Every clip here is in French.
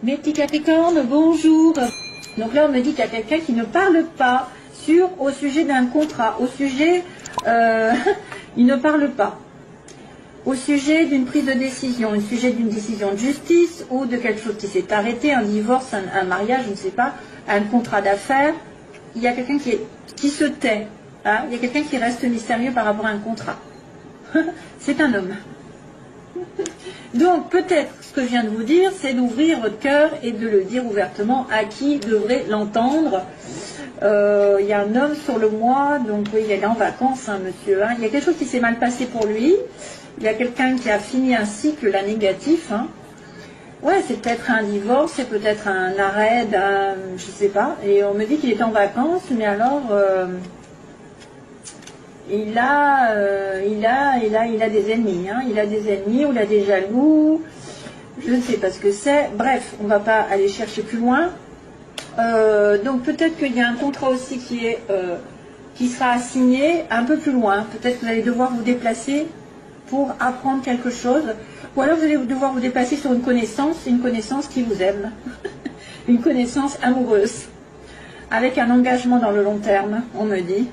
Mes petits Capricornes, bonjour. Donc là, on me dit qu'il y a quelqu'un qui ne parle pas au sujet d'un contrat, au sujet, il ne parle pas, au sujet d'une prise de décision, au sujet d'une décision de justice ou de quelque chose qui s'est arrêté, un divorce, un mariage, je ne sais pas, un contrat d'affaires. Il y a quelqu'un qui se tait, hein, il y a quelqu'un qui reste mystérieux par rapport à un contrat. C'est un homme. Donc peut-être ce que je viens de vous dire, c'est d'ouvrir votre cœur et de le dire ouvertement à qui devrait l'entendre. Il y a un homme sur le mois, donc oui, il est en vacances, hein, monsieur. Hein. Il y a quelque chose qui s'est mal passé pour lui. Il y a quelqu'un qui a fini un cycle là négatif. Hein. Ouais, c'est peut-être un divorce, c'est peut-être un arrêt, je sais pas. Et on me dit qu'il est en vacances, mais alors il a des ennemis. Hein. Il a des ennemis ou il a des jaloux. Je ne sais pas ce que c'est. Bref, on ne va pas aller chercher plus loin. Donc peut-être qu'il y a un contrat aussi qui sera assigné un peu plus loin. Peut-être que vous allez devoir vous déplacer pour apprendre quelque chose. Ou alors vous allez devoir vous déplacer sur une connaissance qui vous aime. Une connaissance amoureuse. Avec un engagement dans le long terme, on me dit.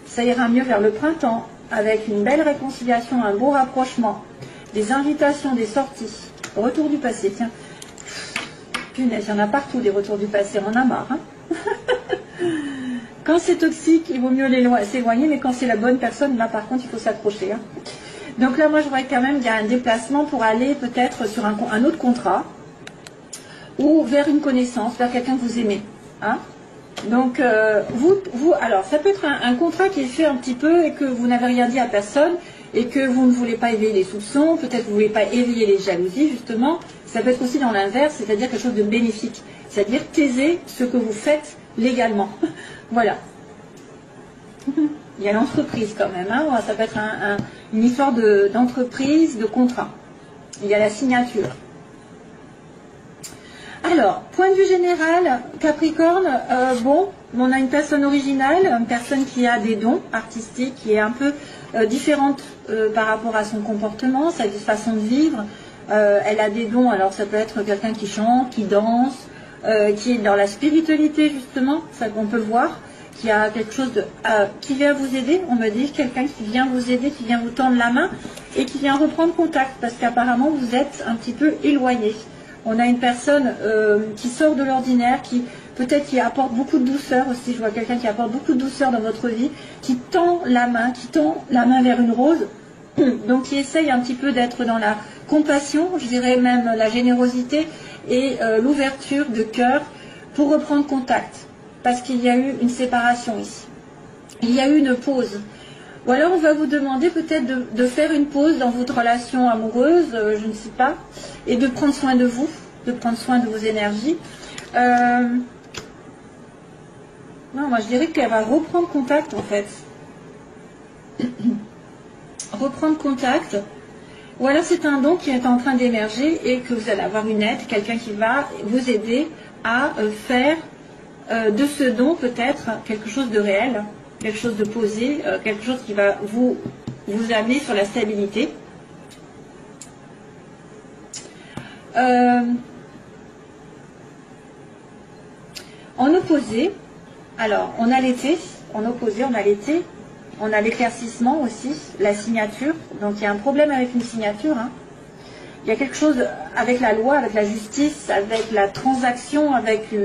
Ça ira mieux vers le printemps, avec une belle réconciliation, un beau rapprochement, des invitations, des sorties. Retour du passé, tiens. Punaise, il y en a partout des retours du passé, on en a marre. Hein. Quand c'est toxique, il vaut mieux s'éloigner, mais quand c'est la bonne personne, là par contre, il faut s'accrocher. Hein. Donc là, moi, je voudrais quand même qu'il y a un déplacement pour aller peut-être sur un autre contrat, ou vers une connaissance, vers quelqu'un que vous aimez. Hein. Donc, alors, ça peut être un contrat qui est fait un petit peu et que vous n'avez rien dit à personne et que vous ne voulez pas éveiller les soupçons, peut-être que vous ne voulez pas éveiller les jalousies, justement. Ça peut être aussi dans l'inverse, c'est-à-dire quelque chose de bénéfique. C'est-à-dire taiser ce que vous faites légalement. Voilà. Il y a l'entreprise quand même. Hein. Ça peut être une histoire d'entreprise, de contrat. Il y a la signature. Alors, point de vue général, Capricorne, on a une personne originale, une personne qui a des dons artistiques, qui est un peu différente par rapport à son comportement, sa façon de vivre. Elle a des dons, alors ça peut être quelqu'un qui chante, qui danse, qui est dans la spiritualité justement, ça on peut le voir, qui a quelque chose qui vient vous aider, on me dit, quelqu'un qui vient vous aider, qui vient vous tendre la main et qui vient reprendre contact, parce qu'apparemment vous êtes un petit peu éloigné. On a une personne qui sort de l'ordinaire, qui apporte beaucoup de douceur aussi. Je vois quelqu'un qui apporte beaucoup de douceur dans votre vie, qui tend la main vers une rose. Donc qui essaye un petit peu d'être dans la compassion, je dirais même la générosité et l'ouverture de cœur pour reprendre contact. Parce qu'il y a eu une séparation ici. Il y a eu une pause. Ou alors on va vous demander peut-être de faire une pause dans votre relation amoureuse, je ne sais pas, et de prendre soin de vous, de prendre soin de vos énergies. Non, moi je dirais qu'elle va reprendre contact en fait. Reprendre contact. Ou alors c'est un don qui est en train d'émerger et que vous allez avoir une aide, quelqu'un qui va vous aider à faire de ce don peut-être quelque chose de réel. Quelque chose de posé, quelque chose qui va vous amener sur la stabilité. En opposé, alors on a l'été, en opposé on a l'été, on a l'éclaircissement aussi, la signature, donc il y a un problème avec une signature. Hein. Il y a quelque chose avec la loi, avec la justice, avec la transaction, avec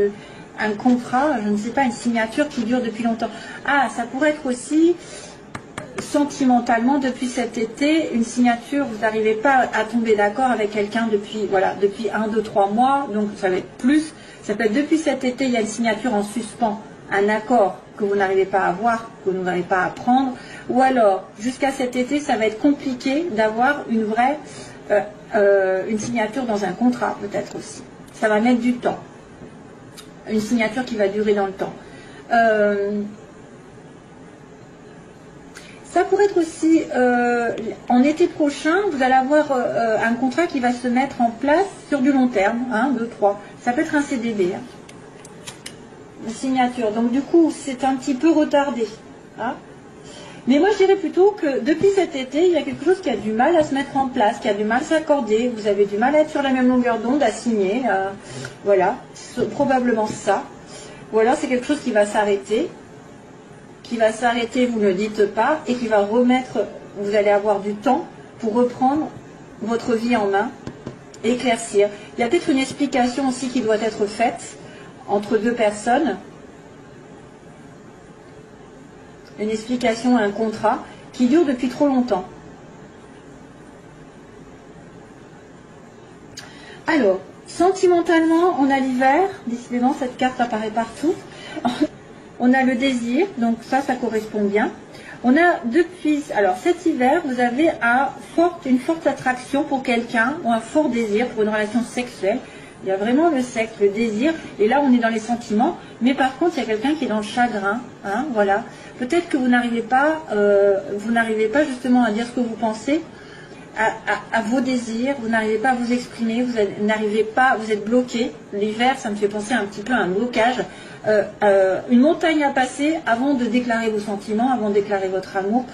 un contrat, je ne sais pas, une signature qui dure depuis longtemps. Ah, ça pourrait être aussi sentimentalement depuis cet été, une signature, vous n'arrivez pas à tomber d'accord avec quelqu'un depuis 1, 2, 3 mois, donc ça va être plus. Ça peut être depuis cet été, il y a une signature en suspens, un accord que vous n'arrivez pas à avoir, que vous n'arrivez pas à prendre, ou alors jusqu'à cet été, ça va être compliqué d'avoir une vraie une signature dans un contrat peut-être aussi. Ça va mettre du temps. Une signature qui va durer dans le temps. Ça pourrait être aussi, en été prochain, vous allez avoir un contrat qui va se mettre en place sur du long terme, 1, 2, 3. Ça peut être un CDD, hein. Une signature. Donc du coup, c'est un petit peu retardé. Hein. Mais moi, je dirais plutôt que depuis cet été, il y a quelque chose qui a du mal à se mettre en place, qui a du mal à s'accorder. Vous avez du mal à être sur la même longueur d'onde, à signer. Voilà, probablement ça. Ou alors, c'est quelque chose qui va s'arrêter. Qui va s'arrêter, vous ne le dites pas, et qui va remettre, vous allez avoir du temps pour reprendre votre vie en main, éclaircir. Il y a peut-être une explication aussi qui doit être faite entre deux personnes. Une explication, un contrat qui dure depuis trop longtemps. Alors, sentimentalement, on a l'hiver. Décidément, cette carte apparaît partout. On a le désir, donc ça correspond bien. On a depuis, alors cet hiver, vous avez une forte attraction pour quelqu'un, ou un fort désir pour une relation sexuelle. Il y a vraiment le sexe, le désir, et là on est dans les sentiments, mais par contre il y a quelqu'un qui est dans le chagrin, hein, voilà. Peut-être que vous n'arrivez pas justement à dire ce que vous pensez, à vos désirs, vous n'arrivez pas à vous exprimer, vous êtes bloqué. L'hiver, ça me fait penser un petit peu à un blocage, une montagne à passer avant de déclarer vos sentiments, avant de déclarer votre amour,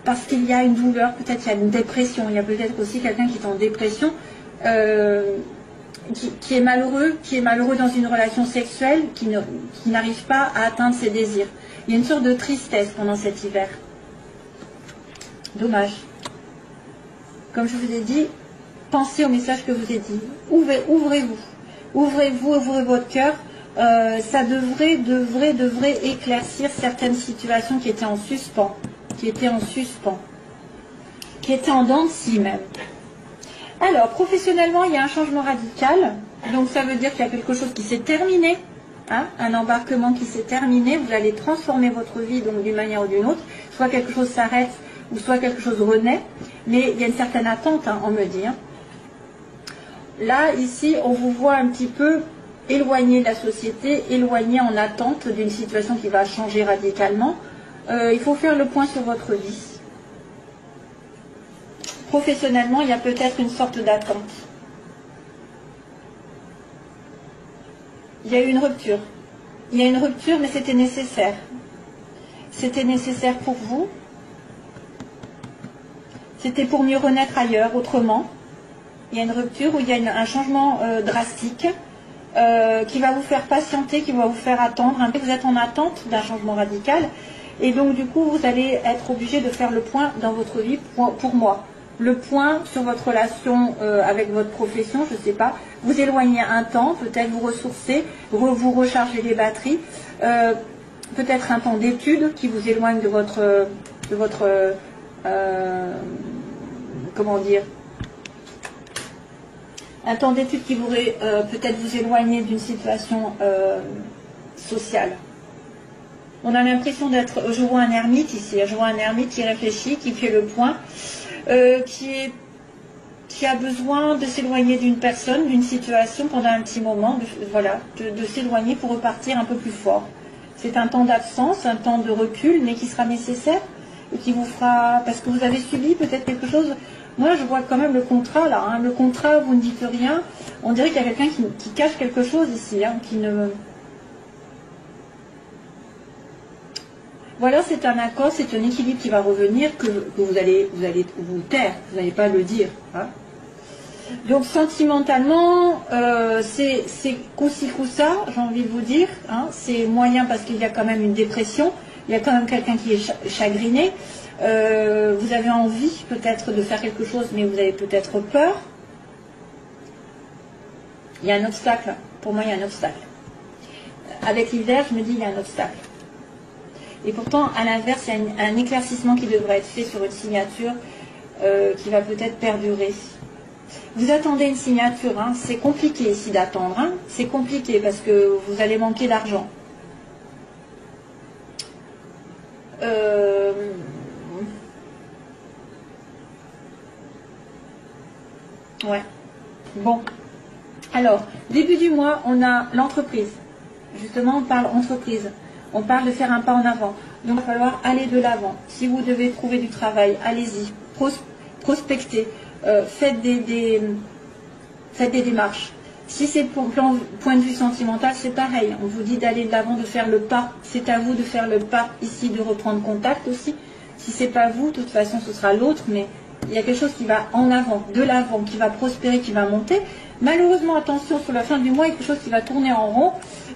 parce qu'il y a une douleur, peut-être il y a une dépression, il y a peut-être aussi quelqu'un qui est en dépression, qui est malheureux dans une relation sexuelle, qui n'arrive pas à atteindre ses désirs. Il y a une sorte de tristesse pendant cet hiver. Dommage. Comme je vous ai dit, pensez au message que je vous ai dit. Ouvrez-vous. Ouvrez votre cœur. Ça devrait éclaircir certaines situations qui étaient en suspens. Qui étaient en dents de scie même. Alors, professionnellement, il y a un changement radical. Donc, ça veut dire qu'il y a quelque chose qui s'est terminé. Hein, un embarquement qui s'est terminé. Vous allez transformer votre vie donc d'une manière ou d'une autre. Soit quelque chose s'arrête, ou soit quelque chose renaît. Mais il y a une certaine attente, hein, on me dit. Hein. Là, ici, on vous voit un petit peu éloigné de la société, éloigné en attente d'une situation qui va changer radicalement. Il faut faire le point sur votre vie. Professionnellement, il y a peut-être une sorte d'attente. Il y a eu une rupture. Il y a une rupture, mais c'était nécessaire. C'était nécessaire pour vous. C'était pour mieux renaître ailleurs, autrement. Il y a une rupture où il y a un changement drastique qui va vous faire patienter, qui va vous faire attendre. Vous êtes en attente d'un changement radical. Et donc, du coup, vous allez être obligé de faire le point dans votre vie pour moi. Le point sur votre relation avec votre profession, je ne sais pas. Vous éloignez un temps, peut-être vous ressourcer, vous rechargez les batteries. Peut-être un temps d'études qui vous éloigne de votre comment dire, un temps d'études qui pourrait peut-être vous éloigner d'une situation sociale. On a l'impression d'être, je vois un ermite ici, je vois un ermite qui réfléchit, qui fait le point, qui a besoin de s'éloigner d'une personne, d'une situation pendant un petit moment, de s'éloigner pour repartir un peu plus fort. C'est un temps d'absence, un temps de recul, mais qui sera nécessaire et qui vous fera, parce que vous avez subi peut-être quelque chose. Moi, je vois quand même le contrat là. Hein. Le contrat, vous ne dites rien. On dirait qu'il y a quelqu'un qui cache quelque chose ici, hein, qui ne. Voilà, c'est un accord, c'est un équilibre qui va revenir, que vous allez vous taire, vous n'allez pas le dire. Hein. Donc sentimentalement, c'est couci-coussa, j'ai envie de vous dire. Hein. C'est moyen parce qu'il y a quand même une dépression, il y a quand même quelqu'un qui est chagriné. Vous avez envie peut-être de faire quelque chose, mais vous avez peut-être peur. Il y a un obstacle, pour moi il y a un obstacle. Avec l'hiver, je me dis il y a un obstacle. Et pourtant, à l'inverse, il y a un éclaircissement qui devrait être fait sur une signature qui va peut-être perdurer. Vous attendez une signature, hein. C'est compliqué ici d'attendre. Hein. C'est compliqué parce que vous allez manquer d'argent. Ouais. Bon. Alors, début du mois, on a l'entreprise. Justement, on parle entreprise. On parle de faire un pas en avant. Donc, il va falloir aller de l'avant. Si vous devez trouver du travail, allez-y. Prospectez. Faites des démarches. Si c'est point de vue sentimental, c'est pareil. On vous dit d'aller de l'avant, de faire le pas. C'est à vous de faire le pas ici, de reprendre contact aussi. Si c'est pas vous, de toute façon, ce sera l'autre, mais il y a quelque chose qui va en avant, de l'avant, qui va prospérer, qui va monter. Malheureusement, attention, sur la fin du mois, il y a quelque chose qui va tourner en rond.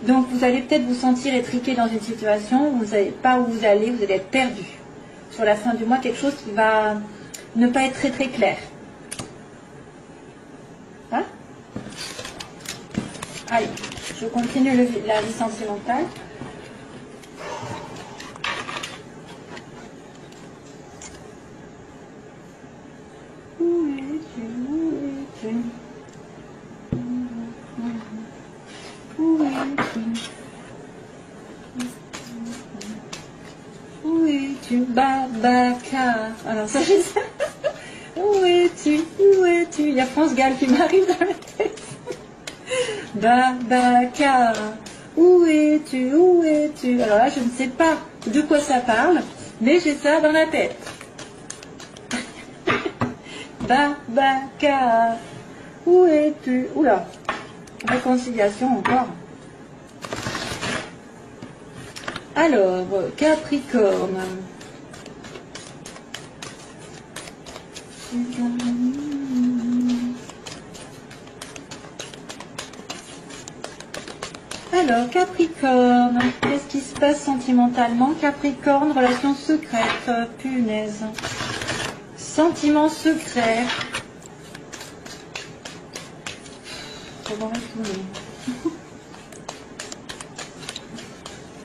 Donc, vous allez peut-être vous sentir étriqué dans une situation, vous ne savez pas où vous allez être perdu. Sur la fin du mois, quelque chose qui va ne pas être très très clair. Hein? Allez, je continue la vie sentimentale. Où es-tu? Où es-tu? Où es-tu? Où es-tu, Babacar? Alors ça, je sais. Où es-tu? Où es-tu? Il y a France Gall qui m'arrive dans la tête. Babacar, où es-tu? Où es-tu? Alors là, je ne sais pas de quoi ça parle, mais j'ai ça dans la tête. Babacar, où es-tu? Oula, réconciliation encore. Alors, Capricorne. Alors, Capricorne, qu'est-ce qui se passe sentimentalement? Capricorne, relation secrète, punaise. Sentiments secrets.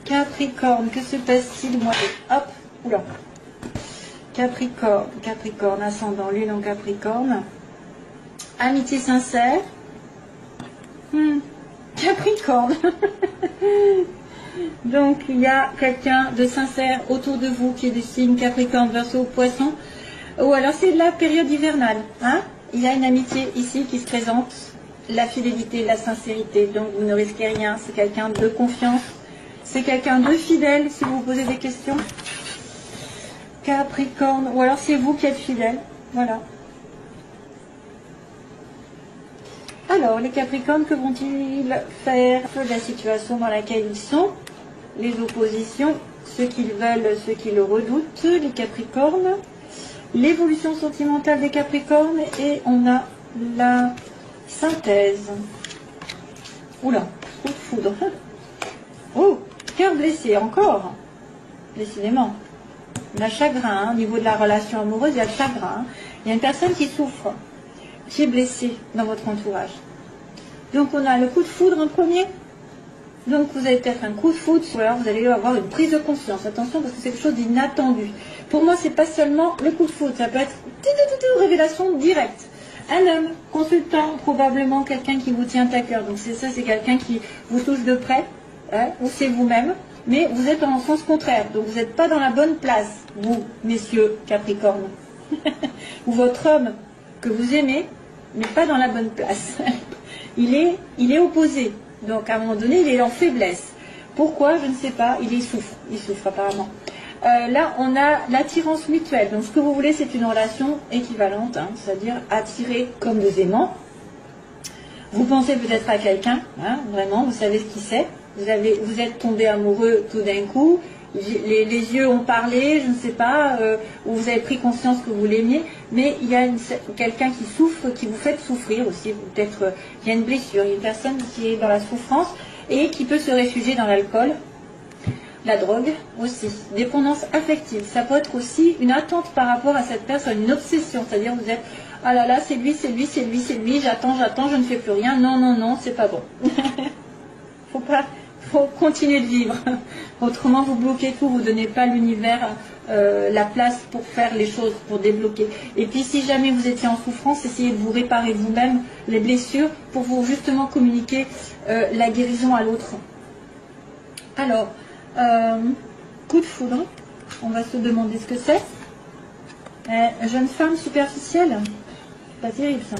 Capricorne, que se passe-t-il moi? Hop, oula. Capricorne, Capricorne, ascendant lune en Capricorne. Amitié sincère. Capricorne. Donc il y a quelqu'un de sincère autour de vous qui est du signe Capricorne, Verseau, Poisson. Ou alors c'est de la période hivernale. Hein? Il y a une amitié ici qui se présente. La fidélité, la sincérité. Donc vous ne risquez rien. C'est quelqu'un de confiance. C'est quelqu'un de fidèle si vous vous posez des questions. Capricorne. Ou alors c'est vous qui êtes fidèle. Voilà. Alors, les Capricornes, que vont-ils faire de la situation dans laquelle ils sont? Les oppositions, ceux qu'ils veulent, ceux qui le redoutent, les Capricornes. L'évolution sentimentale des Capricornes et on a la synthèse. Oula, coup de foudre. Oh, cœur blessé, encore. Décidément. Il y a chagrin, hein. Au niveau de la relation amoureuse, il y a le chagrin. Il y a une personne qui souffre, qui est blessée dans votre entourage. Donc on a le coup de foudre en premier. Donc vous avez peut-être un coup de foudre, ou alors vous allez avoir une prise de conscience. Attention parce que c'est quelque chose d'inattendu. Pour moi, c'est pas seulement le coup de foudre, ça peut être une révélation directe. Un homme, consultant, probablement quelqu'un qui vous tient à cœur. Donc c'est ça, c'est quelqu'un qui vous touche de près, hein, ou c'est vous-même, mais vous êtes dans le sens contraire. Donc vous n'êtes pas dans la bonne place, vous, messieurs Capricorne. Ou votre homme que vous aimez n'est pas dans la bonne place. Il est opposé. Donc à un moment donné, il est en faiblesse. Pourquoi? Je ne sais pas. Il souffre apparemment. Là, on a l'attirance mutuelle. Donc ce que vous voulez, c'est une relation équivalente, hein, c'est-à-dire attirée comme deux aimants. Vous pensez peut-être à quelqu'un, hein, vraiment, vous savez ce qu'il c'est. Vous êtes tombé amoureux tout d'un coup. Les yeux ont parlé, je ne sais pas, ou vous avez pris conscience que vous l'aimiez, mais il y a quelqu'un qui souffre, qui vous fait souffrir aussi. Peut-être il y a une blessure, il y a une personne qui est dans la souffrance et qui peut se réfugier dans l'alcool, la drogue aussi. Dépendance affective, ça peut être aussi une attente par rapport à cette personne, une obsession, c'est-à-dire vous êtes ah là là, c'est lui, j'attends, je ne fais plus rien, non, c'est pas bon. Faut continuer de vivre. Autrement, vous bloquez tout, vous ne donnez pas à l'univers la place pour faire les choses, pour débloquer. Et puis, si jamais vous étiez en souffrance, essayez de vous réparer vous-même les blessures pour vous justement communiquer la guérison à l'autre. Alors, coup de foudre, on va se demander ce que c'est. Jeune femme superficielle, pas terrible ça.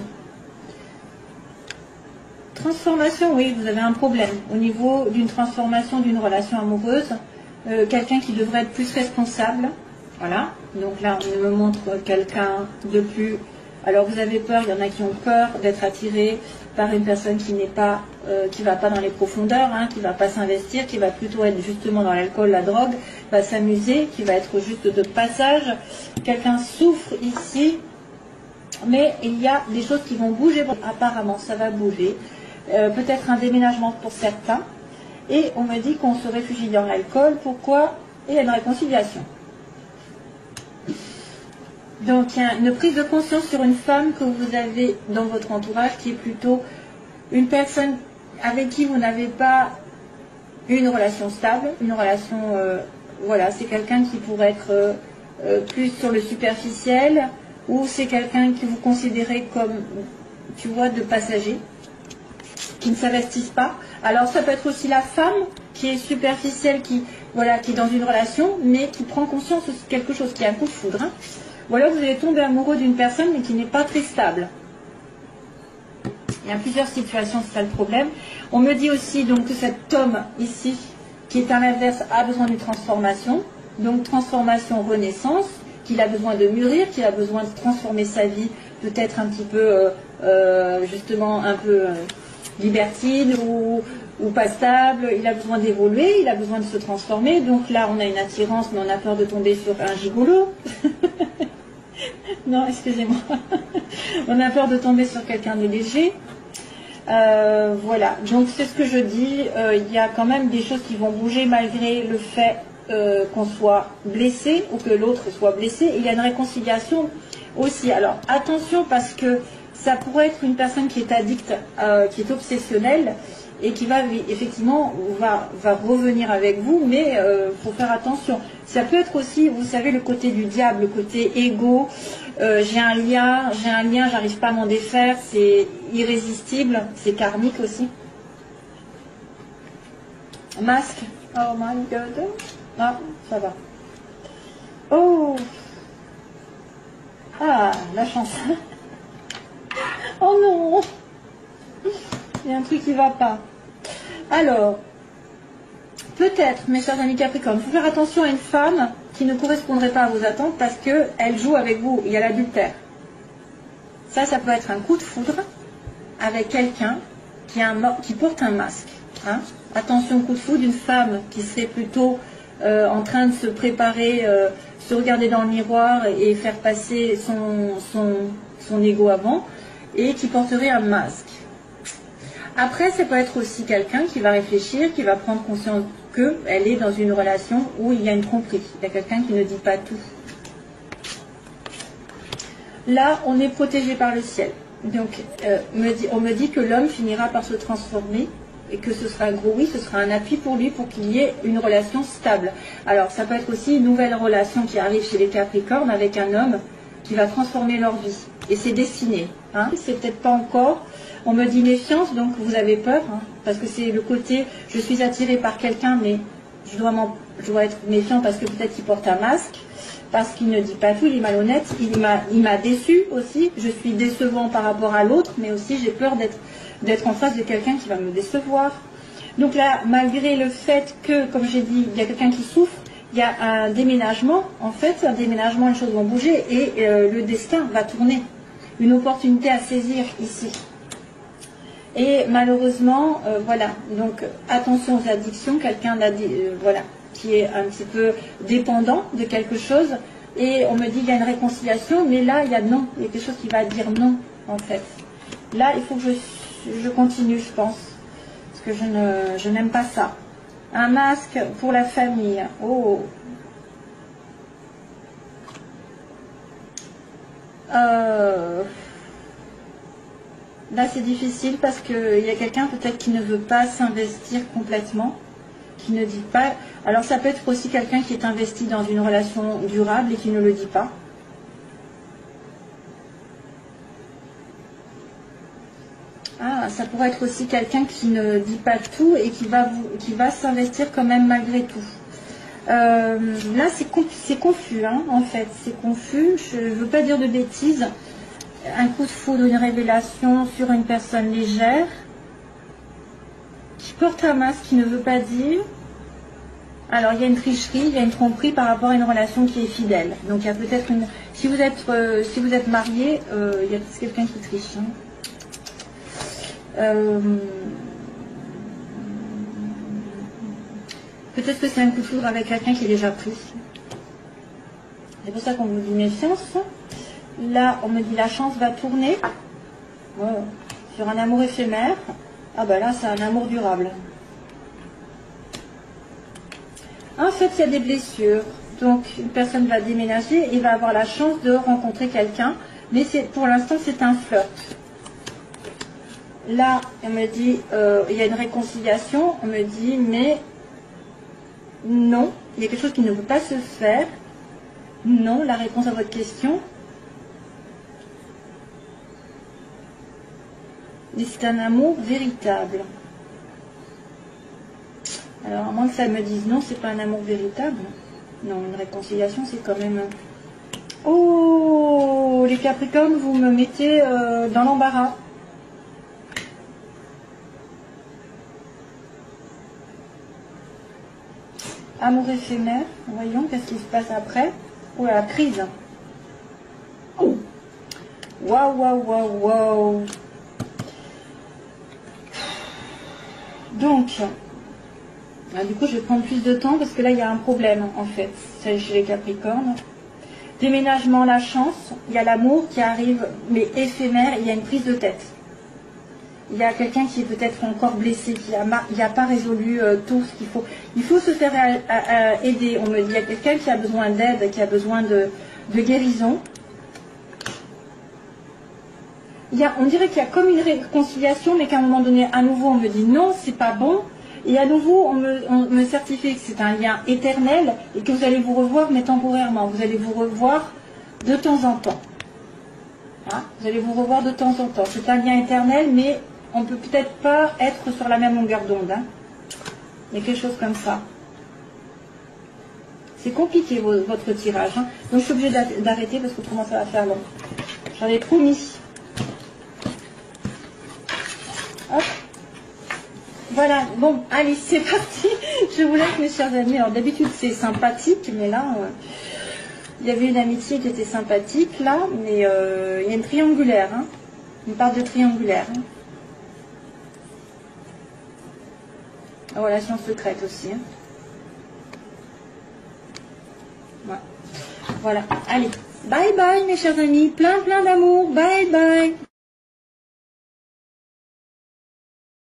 Transformation, oui, vous avez un problème au niveau d'une transformation d'une relation amoureuse. Quelqu'un qui devrait être plus responsable. Voilà. Donc là, on me montre quelqu'un de plus... Alors vous avez peur, il y en a qui ont peur d'être attirés par une personne qui n'est pas, qui va pas dans les profondeurs, hein, qui va pas s'investir, qui va plutôt être justement dans l'alcool, la drogue, va s'amuser, qui va être juste de passage. Quelqu'un souffre ici, mais il y a des choses qui vont bouger. Apparemment, ça va bouger. Peut-être un déménagement pour certains. Et on me dit qu'on se réfugie dans l'alcool. Pourquoi? Et il y a une réconciliation. Donc, il y a une prise de conscience sur une femme que vous avez dans votre entourage qui est plutôt une personne avec qui vous n'avez pas une relation stable, une relation, voilà, c'est quelqu'un qui pourrait être plus sur le superficiel, ou c'est quelqu'un que vous considérez comme, tu vois, de passager, qui ne s'investissent pas. Alors ça peut être aussi la femme qui est superficielle, qui, voilà, qui est dans une relation, mais qui prend conscience de quelque chose, qui a un coup de foudre. Hein. Ou alors vous allez tomber amoureux d'une personne, mais qui n'est pas très stable. Il y a plusieurs situations, c'est ça le problème. On me dit aussi donc que cet homme ici, qui est à l'inverse, a besoin d'une transformation. Donc transformation, renaissance, qu'il a besoin de mûrir, qu'il a besoin de transformer sa vie, peut-être un petit peu, justement, un peu libertine ou pas stable. Il a besoin d'évoluer, il a besoin de se transformer. Donc là, on a une attirance, mais on a peur de tomber sur un gigolo. Non, excusez-moi. On a peur de tomber sur quelqu'un de léger. Voilà, donc c'est ce que je dis. Il y a quand même des choses qui vont bouger malgré le fait qu'on soit blessé ou que l'autre soit blessé. Et il y a une réconciliation aussi. Alors attention, parce que ça pourrait être une personne qui est addicte, qui est obsessionnelle et qui va effectivement va revenir avec vous, mais faut faire attention. Ça peut être aussi, vous savez, le côté du diable, le côté égo. J'ai un lien, j'arrive pas à m'en défaire, c'est irrésistible, c'est karmique aussi. Masque. Oh my god. Ah, ça va. Oh. Ah, la chance. Oh non. Il y a un truc qui va pas. Alors, peut-être, mes chers amis Capricorne, il faut faire attention à une femme qui ne correspondrait pas à vos attentes parce qu'elle joue avec vous. Il y a l'adultère. Ça peut être un coup de foudre avec quelqu'un qui porte un masque. Hein. Attention, coup de foudre, une femme qui serait plutôt en train de se préparer, se regarder dans le miroir et faire passer son ego avant, et qui porterait un masque. Après, ça peut être aussi quelqu'un qui va réfléchir, qui va prendre conscience qu'elle est dans une relation où il y a une tromperie. Il y a quelqu'un qui ne dit pas tout. Là, on est protégé par le ciel. Donc, on me dit que l'homme finira par se transformer et que ce sera un gros oui, ce sera un appui pour lui pour qu'il y ait une relation stable. Alors, ça peut être aussi une nouvelle relation qui arrive chez les Capricornes avec un homme qui va transformer leur vie. Et c'est destiné. Hein. C'est peut-être pas encore... On me dit méfiance, donc vous avez peur, hein, parce que c'est le côté, je suis attirée par quelqu'un, mais je dois être méfiant parce que peut-être qu'il porte un masque, parce qu'il ne dit pas tout, il est malhonnête, il m'a déçu aussi, je suis décevant par rapport à l'autre, mais aussi j'ai peur d'être en face de quelqu'un qui va me décevoir. Donc là, malgré le fait que, comme j'ai dit, il y a quelqu'un qui souffre, il y a un déménagement, en fait, un déménagement, les choses vont bouger et le destin va tourner. Une opportunité à saisir ici. Et malheureusement, voilà, donc attention aux addictions, quelqu'un voilà, qui est un petit peu dépendant de quelque chose, et on me dit qu'il y a une réconciliation, mais là, il y a non, il y a quelque chose qui va dire non, en fait. Là, il faut que je continue, je pense, parce que je n'aime pas ça. Un masque pour la famille, oh. Là, c'est difficile parce qu'il y a quelqu'un peut-être qui ne veut pas s'investir complètement, qui ne dit pas... Alors, ça peut être aussi quelqu'un qui est investi dans une relation durable et qui ne le dit pas. Ah, ça pourrait être aussi quelqu'un qui ne dit pas tout et qui va s'investir quand même malgré tout. Là, c'est confus, hein, en fait. C'est confus. Je ne veux pas dire de bêtises. Un coup de foudre, une révélation sur une personne légère qui porte un masque, qui ne veut pas dire. Alors, il y a une tricherie, il y a une tromperie par rapport à une relation qui est fidèle. Donc, il y a peut-être une... Si vous êtes marié, il y a quelqu'un qui triche. Hein. Peut-être que c'est un coup de foudre avec quelqu'un qui est déjà pris. C'est pour ça qu'on vous dit méfiance. Là, on me dit la chance va tourner. Voilà. Sur un amour éphémère. Ah bah là, c'est un amour durable. En fait, il y a des blessures. Donc, une personne va déménager et va avoir la chance de rencontrer quelqu'un. Mais pour l'instant, c'est un flirt. Là, on me dit, il y a une réconciliation. On me dit, mais non, il y a quelque chose qui ne peut pas se faire. Non, la réponse à votre question. Mais c'est un amour véritable. Alors, à moins que ça me dise non, c'est pas un amour véritable. Non, une réconciliation, c'est quand même... Oh, les Capricornes, vous me mettez dans l'embarras. Amour éphémère. Voyons, qu'est-ce qui se passe après. Oh, la crise. Oh. Waouh, waouh, waouh, waouh. Donc, du coup, je vais prendre plus de temps parce que là, il y a un problème, en fait. C'est chez les Capricornes. Déménagement, la chance. Il y a l'amour qui arrive, mais éphémère. Il y a une prise de tête. Il y a quelqu'un qui est peut-être encore blessé, qui n'a pas résolu tout ce qu'il faut. Il faut se faire aider. On me dit, il y a quelqu'un qui a besoin d'aide, qui a besoin de guérison. On dirait qu'il y a comme une réconciliation, mais qu'à un moment donné, à nouveau, on me dit non, c'est pas bon. Et à nouveau, on me certifie que c'est un lien éternel et que vous allez vous revoir, mais temporairement. Vous allez vous revoir de temps en temps. Hein, vous allez vous revoir de temps en temps. C'est un lien éternel, mais on ne peut peut-être pas être sur la même longueur d'onde. Hein. Il y a quelque chose comme ça. C'est compliqué votre tirage. Hein. Donc je suis obligée d'arrêter parce qu'autrement ça va faire long. J'en ai trop mis. Hop. Voilà, bon, allez, c'est parti. Je vous laisse, mes chers amis. Alors d'habitude c'est sympathique, mais là, il y avait une amitié qui était sympathique, là, mais il y a une triangulaire. Hein. Une part de triangulaire. Hein. Relation secrète aussi. Hein. Ouais. Voilà, allez. Bye bye mes chers amis, plein d'amour, bye bye.